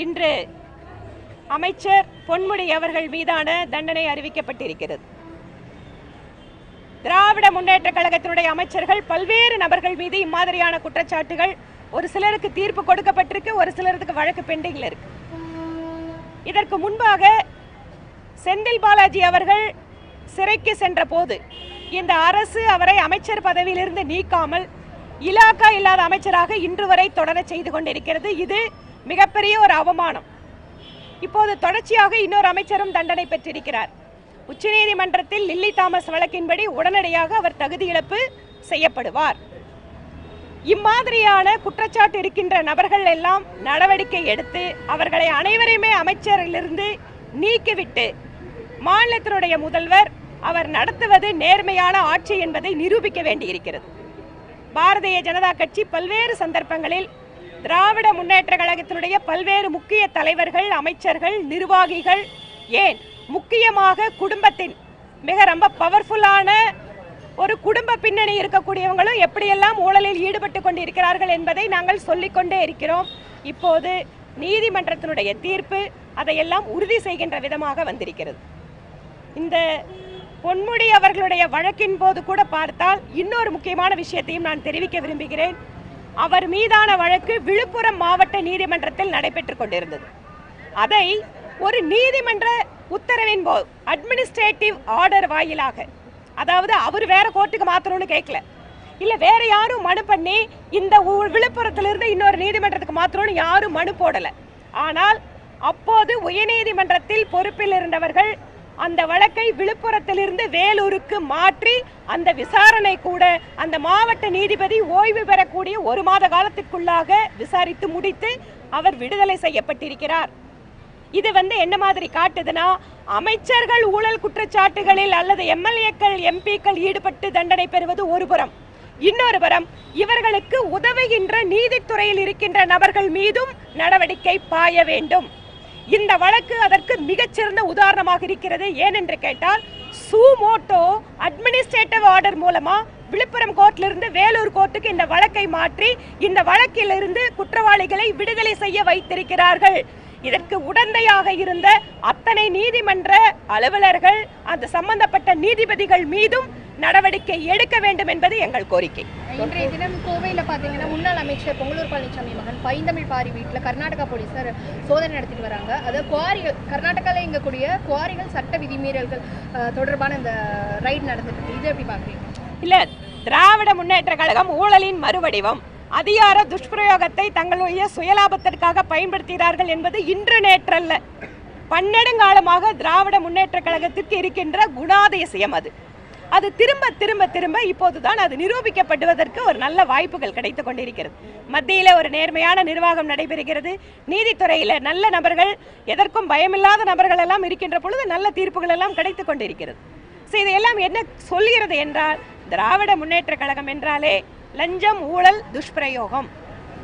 இன்று அமைச்சர் பொன்முடி அவர்கள் மீதான தண்டனை அறிவிக்கப்பட்டிருக்கிறது. திராவிட முன்னேற்ற கழகத்தினுடைய அமைச்சர்கள் பல்வேறு நபர்கள் மீது இம்மாதிரியான குற்றச்சாட்டுகள், ஒரு சிலருக்கு தீர்ப்பு கொடுக்கப்பட்டிருக்கு, ஒரு சிலருக்கு வழக்கு பெண்டிங்ல இருக்கு. இதற்கு முன்பாக செந்தில் பாலாஜி அவர்கள் சிறைக்கு சென்ற போது இந்த அரசு அவரை அமைச்சர் பதவியிலிருந்து நீக்காமல் இலாக்கா இல்லாத அமைச்சராக இன்று வரை தொடர செய்து கொண்டிருக்கிறது. இது மிகப்பெரிய ஒரு அவமானம். இப்போது தொடர்ச்சியாக இன்னொரு அமைச்சரும் தண்டனை பெற்றிருக்கிறார். உச்சநீதிமன்றத்தில் லில்லி தாமஸ் வழக்கின்படி உடனடியாக அவர் தகுதி இழப்பு செய்யப்படுவார். இம்மாதிரியான குற்றச்சாட்டு இருக்கின்ற நபர்கள் எல்லாம் நடவடிக்கை எடுத்து அவர்களை அனைவரையுமே அமைச்சரிலிருந்து நீக்கிவிட்டு மாநிலத்தினுடைய முதல்வர் அவர் நடத்துவது நேர்மையான ஆட்சி என்பதை நிரூபிக்க வேண்டியிருக்கிறது. பாரதிய ஜனதா கட்சி பல்வேறு சந்தர்ப்பங்களில் திராவிட முன்னேற்ற கழகத்தினுடைய பல்வேறு முக்கிய தலைவர்கள், அமைச்சர்கள், நிர்வாகிகள், ஏன் முக்கியமாக குடும்பத்தின் மிக ரொம்ப பவர்ஃபுல்லான ஒரு குடும்ப பின்னணி இருக்கக்கூடியவங்களும் எப்படியெல்லாம் ஊழலில் ஈடுபட்டு கொண்டிருக்கிறார்கள் என்பதை நாங்கள் சொல்லிக்கொண்டே இருக்கிறோம். இப்போது நீதிமன்றத்தினுடைய தீர்ப்பு அதையெல்லாம் உறுதி செய்கின்ற விதமாக வந்திருக்கிறது. இந்த பொன்முடி அவர்களுடைய வழக்கின் போது கூட பார்த்தால் இன்னொரு முக்கியமான விஷயத்தையும் நான் தெரிவிக்க விரும்புகிறேன். அவர் மீதான வழக்கு விழுப்புரம் மாவட்ட நீதிமன்றத்தில் நடைபெற்றுக் கொண்டிருந்தது. அதை ஒரு நீதிமன்ற உத்தரவின் போது அட்மினிஸ்ட்ரேட்டிவ் ஆர்டர் வாயிலாக, அதாவது அவர் வேற கோர்ட்டுக்கு மாத்தணும்னு கேட்கல, இல்ல வேற யாரும் மனு பண்ணி இந்த விழுப்புரத்திலிருந்து இன்னொரு நீதிமன்றத்துக்கு மாத்தணும்னு யாரும் மனு போடல. ஆனால் அப்போது உயர்நீதிமன்றத்தில் பொறுப்பில் இருந்தவர்கள் அந்த வழக்கை விழுப்புரத்திலிருந்து வேலூருக்கு மாற்றி அந்த விசாரணை கூட அந்த மாவட்ட நீதிபதி ஓய்வு பெறக்கூடிய 1 மாத காலத்திற்குள்ளாக விசாரித்து முடித்து அவர் விடுதலை செய்யப்பட்டிருக்கிறார். இது என்ன மாதிரி காட்டுதுன்னா, அமைச்சர்கள் ஊழல் குற்றச்சாட்டுகளில் அல்லது எம்எல்ஏக்கள், எம்பிக்கள் ஈடுபட்டு தண்டனை பெறுவது ஒரு புறம், இன்னொரு புறம் இவர்களுக்கு உதவுகின்ற நீதித்துறையில் இருக்கின்ற நபர்கள் மீதும் நடவடிக்கை பாய வேண்டும். இந்த வழக்கு அதற்கு மிகச்சிறந்த உதாரணமாக இருக்கிறது. ஏனென்று கேட்டால், சூமோட்டோ அட்மினிஸ்ட்ரேட்டிவ் ஆர்டர் மூலமா விழுப்புரம் கோர்ட்டிலிருந்து வேலூர் கோர்ட்டுக்கு இந்த வழக்கை மாற்றி இந்த வழக்கிலிருந்து குற்றவாளிகளை விடுதலை செய்ய வைத்திருக்கிறார்கள். இதற்கு உடந்தையாக இருந்த அத்தனை நீதிமன்ற அலுவலர்கள், அந்த சம்பந்தப்பட்ட நீதிபதிகள் மீதும் நடவடிக்கை எடுக்க வேண்டும் என்பது எங்கள் கோரிக்கை. இன்றைய தினம் கோவையில் பார்த்தீங்கன்னா முன்னாள் அமைச்சர் பொங்கலூர் பழனிசாமி மகன் பைந்தமிழ் பாரி வீட்டில் கர்நாடகா போலீசார் சோதனை நடத்திட்டு வராங்க. அது குவாரிகள், கர்நாடகாவில் இயங்கக்கூடிய குவாரிகள் சட்ட விதிமீறல்கள் தொடர்பான இந்த ரைடு நடந்துட்டு இருக்கு. இது எப்படி பார்க்குறீங்க? இல்லை, திராவிட முன்னேற்ற கழகம் ஊழலின் மறுவடிவம், அதிகார துஷ்பிரயோகத்தை தங்களுடைய சுயலாபத்திற்காக பயன்படுத்துகிறார்கள் என்பது இன்று நேற்றல்ல, பன்னெடுங்காலமாக திராவிட முன்னேற்ற கழகத்திற்கு இருக்கின்ற குணாதிசயம். அது திரும்ப திரும்ப திரும்ப இப்போதுதான் அது நிரூபிக்கப்படுவதற்கு ஒரு நல்ல வாய்ப்புகள் கிடைத்து கொண்டிருக்கிறது. மத்தியில் ஒரு நேர்மையான நிர்வாகம் நடைபெறுகிறது. நீதித்துறையில் நல்ல நபர்கள், எதற்கும் பயமில்லாத நபர்கள் எல்லாம் இருக்கின்ற பொழுது நல்ல தீர்ப்புகள் எல்லாம் கிடைத்து கொண்டிருக்கிறது. இதையெல்லாம் என்ன சொல்கிறது என்றால், திராவிட முன்னேற்ற கழகம் என்றாலே லஞ்சம், ஊழல், துஷ்பிரயோகம்.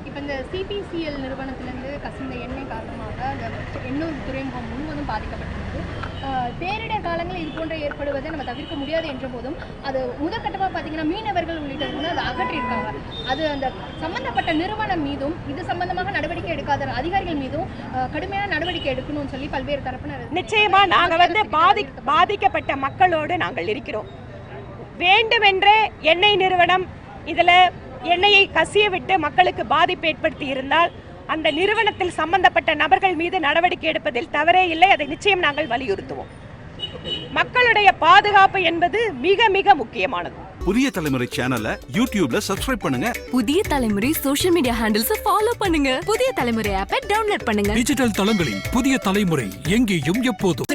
இப்போ இந்த சிபிசிஎல் நிறுவனத்திலிருந்து கசிந்த எண்ணெய் காரணமாக அந்த எண்ணூர் துறைமுகம் முழுவதும் பாதிக்கப்பட்டிருக்கு. பேரிடர் காலங்களில் இது போன்ற ஏற்படுவதை நம்ம தவிர்க்க முடியாது என்ற போதும் அது முதற்கட்டமாக பார்த்தீங்கன்னா மீனவர்கள் உள்ளிட்டவங்க அதை அகற்றியிருக்காங்க. அது அந்த சம்பந்தப்பட்ட நிறுவனம் மீதும் இது சம்பந்தமாக நடவடிக்கை எடுக்காத அதிகாரிகள் மீதும் கடுமையான நடவடிக்கை எடுக்கணும்னு சொல்லி பல்வேறு தரப்பினர். நிச்சயமா நாங்கள் பாதிக்கப்பட்ட மக்களோடு நாங்கள் இருக்கிறோம். வேண்டுமென்றே எண்ணெய் நிறுவனம் இதில் எண்ணெயை கசிய விட்டு மக்களுக்கு பாதிப்பு ஏற்படுத்தி இருந்தால் அந்த நிறுவனத்தில் சம்பந்தப்பட்ட நபர்கள் மீது நடவடிக்கை எடுப்பதில் தவறே இல்லை. அதை நிச்சயம் நாங்கள் வலியுறுத்துவோம். மக்களுடைய பாதுகாப்பு என்பது மிக மிக முக்கியமானது. புதிய தலைமுறை சேனலை யூடியூப்ல சப்ஸ்கிரைப் பண்ணுங்க. புதிய தலைமுறை சோஷியல் மீடியா ஹேண்டில்ஸ் ஃபாலோ பண்ணுங்க. புதிய தலைமுறை ஆப்பை டவுன்லோட் பண்ணுங்க. டிஜிட்டல் தளங்களில் புதிய தலைமுறை எங்கேயும் எப்போதும்.